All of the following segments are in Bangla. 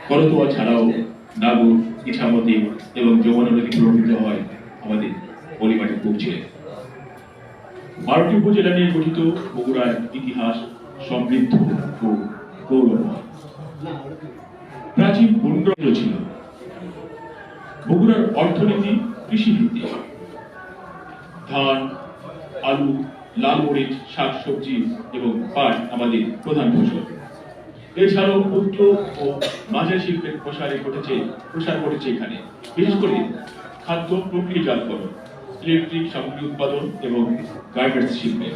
করতোয়া ছাড়াও নাগর, ইছামতি এবং যমুনা নদী প্রবাহিত হয় আমাদের পরিমাটি পৌঁছে। 12টি উপজেলা নিয়ে গঠিত বগুড়ার ইতিহাস সমৃদ্ধ ও গৌরবময়। প্রাচীন বন্ড ছিল। বগুড়ার অর্থনীতি কৃষিভিত্তিক। ধান, আলু, লাল মরিচ, শাকসবজি এবং পাট আমাদের প্রধান ফসল। এছাড়াও ক্ষুদ্র ও মাঝারি শিল্পের প্রসার ঘটেছে এখানে, বিশেষ করে খাদ্য প্রক্রিয়াজাতকরণ, ইলেকট্রিক সামগ্রী উৎপাদন এবং গার্মেন্টস শিল্পে।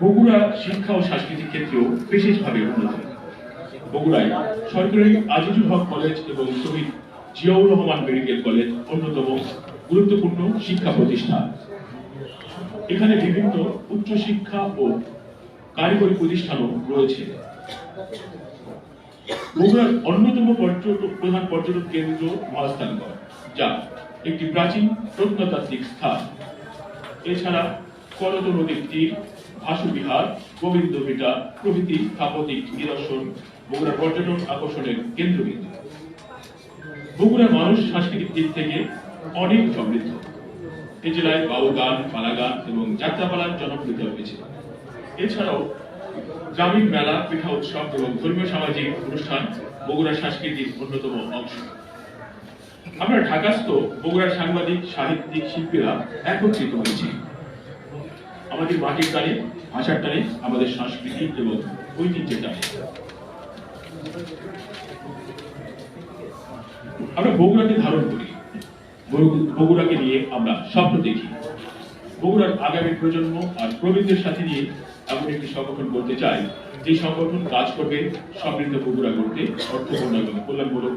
বগুড়া শিক্ষা ও সাংস্কৃতিক ক্ষেত্রেও বিশেষভাবে উন্নত। বগুড়ায় সরকারি আজিজুল হক কলেজ এবং শহীদ জিয়াউর রহমান মেডিকেল কলেজ অন্যতম গুরুত্বপূর্ণ শিক্ষা প্রতিষ্ঠান। এখানে বিভিন্ন উচ্চশিক্ষা ও কারিগরি প্রতিষ্ঠানও রয়েছে। বগুড়ার অন্যতম প্রধান পর্যটন কেন্দ্র মহাস্থানগড়, যা একটি প্রাচীন প্রত্নতাত্ত্বিক স্থান। এছাড়া করত নদীর তীর, ভাসু বিহার, গোবিন্দ ভিটা প্রভৃতি স্থাপত্যিক নিদর্শন বগুড়ার পর্যটন আকর্ষণের কেন্দ্রবিন্দু। বগুড়ার মানুষ সাংস্কৃতিক দিক থেকে অনেক সমৃদ্ধ। এই জেলায় বাউল গান, পালা গান এবং যাত্রাপালার জনপ্রিয়তা রয়েছে। এছাড়াও গ্রামীণ মেলা, পিঠা উৎসব এবং ধর্মীয় সামাজিক অনুষ্ঠান বগুড়ার সংস্কৃতির অন্যতম অংশ। আমরা ঢাকাস্থ বগুড়ার সাংবাদিক, সাহিত্যিক, শিল্পীরা একত্রিত হয়েছি আমাদের মাটির টানে, ভাষার টানে, আমাদের সংস্কৃতি এবং ঐতিহ্যের টানে। আমরা বগুড়াকে ধারণ করি, বগুড়াকে নিয়ে আমরা স্বপ্ন দেখি। বগুড়ার আগামী প্রজন্ম আর প্রবীণদের সাথে নিয়ে এমন একটি সংগঠন করতে চাই, যে সংগঠন কাজ করবে সমৃদ্ধ বগুড়া করতে অর্থপূর্ণ এবং কল্যাণমূলক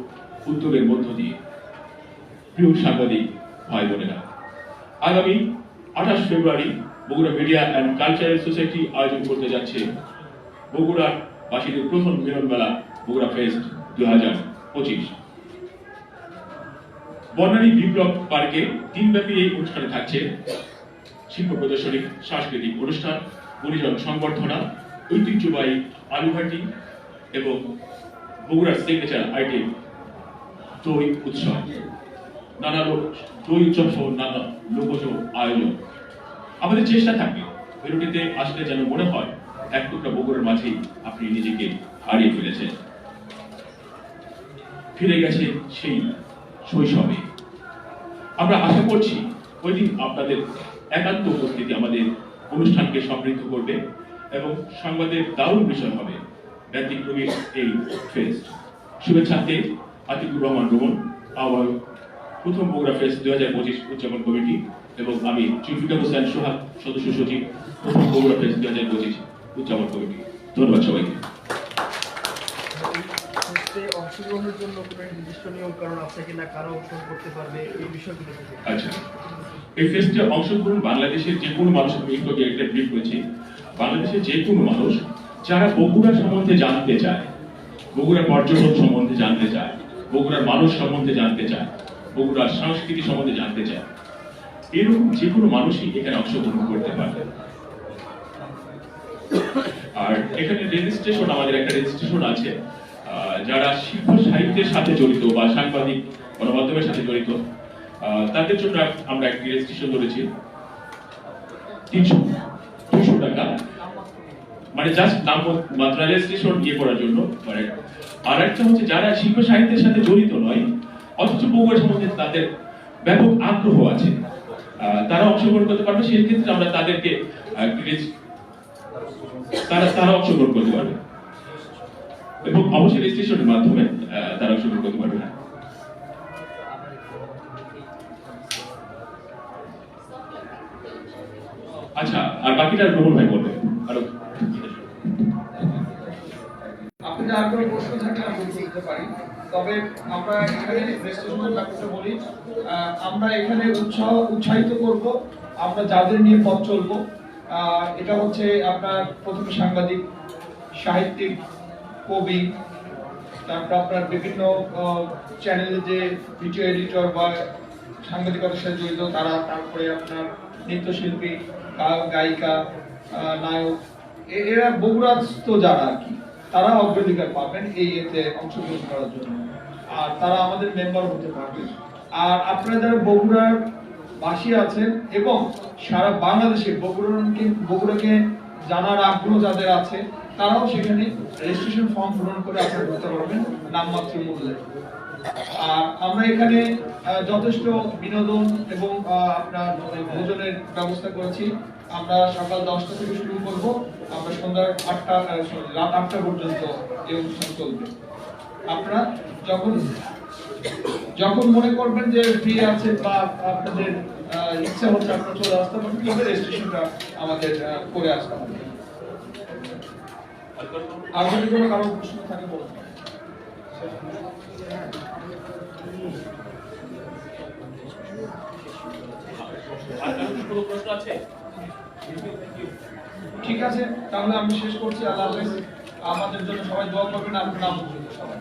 উদ্যোগের মধ্য দিয়ে। প্রিয় সাংবাদিক ভাই বোনেরা, আগামী 28 ফেব্রুয়ারি Bogura media and cultural society আয়োজন করতে যাচ্ছে বগুড়ার বাসীদের প্রথম মিলন মেলা বগুড়া ফেস্ট 2025। বনানী বিপ্লব পার্কে দিনব্যাপী এই অনুষ্ঠানে থাকছে শিল্প প্রদর্শনী, সাংস্কৃতিক অনুষ্ঠান, গুণীজন সংবর্ধনা, ঐতিহ্যবাহী আলুঘাটি এবং বগুড়ার সিগনেচার আইটেম দই উৎসব, নানা দই উৎসব সহ নানা লোকজ আয়োজন। আমাদের চেষ্টা থাকবে বিরতিতে আসলে যেন মনে হয় এক টুকরা বগুড়ার মাঝেই আপনি নিজেকে হারিয়ে ফেলেছেন, ফিরে গেছে সেই শৈশবে। আমরা আশা করছি ওই দিন আপনাদের একান্ত উপস্থিতি আমাদের অনুষ্ঠানকে সমৃদ্ধ করবে এবং সংবাদের দারুণ বিষয় হবে ব্যতিক্রমী এই ফেস্ট। শুভেচ্ছাতে আতিকুর রহমান রোমন, আহ্বায়ক, প্রথম বগুড়া ফেস্ট 2025 উদযাপন কমিটি, এবং আমি জুলফিকার হোসেন সোহাগ, সদস্য সচিব, প্রথম বগুড়া ফেস্ট 2025 উদযাপন কমিটি। ধন্যবাদ সবাইকে। অংশগ্রহণের জন্য কোনো নির্দিষ্ট নিয়ম কারণ আছে কিনা, কারা অংশগ্রহণ করতে পারবে, এই বিষয়গুলো? আচ্ছা, এই ফেস্টে অংশগ্রহণ বাংলাদেশের যে কোনো মানুষ, আমি একটু একটা ব্রিফ করেছি, বাংলাদেশের যে কোনো মানুষ যারা বগুড়া সম্বন্ধে জানতে চায়, বগুড়ার পর্যটন সম্বন্ধে জানতে চায়, বগুড়ার মানুষ সম্বন্ধে জানতে চায়, বগুড়ার সংস্কৃতি সম্বন্ধে জানতে চায়, এরকম যে কোনো মানুষই এখানে অংশগ্রহণ করতে পারবে। আর এখানে রেজিস্ট্রেশন, আমাদের একটা রেজিস্ট্রেশন আছে, যারা শিল্প সাহিত্যের সাথে জড়িত বা সাংবাদিক গণমাধ্যমের সাথে জড়িত, তাদের জন্য আমরা একটি রেজিস্ট্রেশন ধরেছি 200 টাকা, মানে জাস্ট নাম মাত্র রেজিস্ট্রেশন ইয়ে করার জন্য। আর একটা হচ্ছে যারা শিল্প সাহিত্যের সাথে জড়িত নয় অথচ বগুড়া সম্বন্ধে তাদের ব্যাপক আগ্রহ আছে, তারা অংশগ্রহণ করতে পারবে। সেই ক্ষেত্রে আমরা তাদেরকে তারা অংশগ্রহণ করতে পারবে এবং অবশ্যই রেজিস্ট্রেশনের মাধ্যমে তারা অংশগ্রহণ করতে পারবে না। আচ্ছা, আর বাকিটা রোহন ভাই বলবেন। আরো আপনি আর কোনো প্রশ্ন থাকলে আমি বলতে পারি, তবে আমরা এখানে রেজিস্ট্রেশনের ব্যাপারটা বলি। আমরা এখানে উৎসাহিত করব আমরা যাদের নিয়ে পথ চলবো। এটা হচ্ছে আপনার প্রথমে সাংবাদিক, সাহিত্যিক, কবি, তারপর আপনার বিভিন্ন চ্যানেলে যে ভিডিও এডিটর বা সাংবাদিকতার সাথে জড়িত তারা, তারপরে আপনার নৃত্যশিল্পী, গায়িকা, নায়ক, এরা বগুড়াস্থ যারা আর কি, তারা অগ্রাধিকার পাবেন এই এতে অংশগ্রহণ করার জন্য, আর তারা আমাদের মেম্বার হতে পারবে। আর আপনারা যারা বগুড়ার বাসী আছেন এবং সারা বাংলাদেশে বগুড়াকে জানার আগ্রহ যাদের আছে, তারাও সেখানে রেজিস্ট্রেশন ফর্ম পূরণ করে আপনারা ঢুকতে পারবেন নামমাত্র মূল্যে। আর আমরা এখানে যথেষ্ট বিনোদন এবং আপনার ভোজনের ব্যবস্থা করেছি। আমরা সকাল 10টা থেকে শুরু করব, আমরা সন্ধ্যা 8টা রাত 8টা পর্যন্ত এই অনুষ্ঠান চলবে। আপনারা যখন মনে করবেন যে ফ্রি আছে বা আপনাদের ইচ্ছা হচ্ছে, আপনারা চলে আসতে পারেন, তবে রেজিস্ট্রেশনটা আমাদের করে আসতে হবে। আর যদি কোনো কারো প্রশ্ন থাকে বলুন। কোনো প্রশ্ন আছে? ঠিক আছে, তাহলে আমি শেষ করছি। আল্লাহ হাফেজ। আমাদের জন্য সবাই দোয়া করবেন। আপনার নাম সবাই।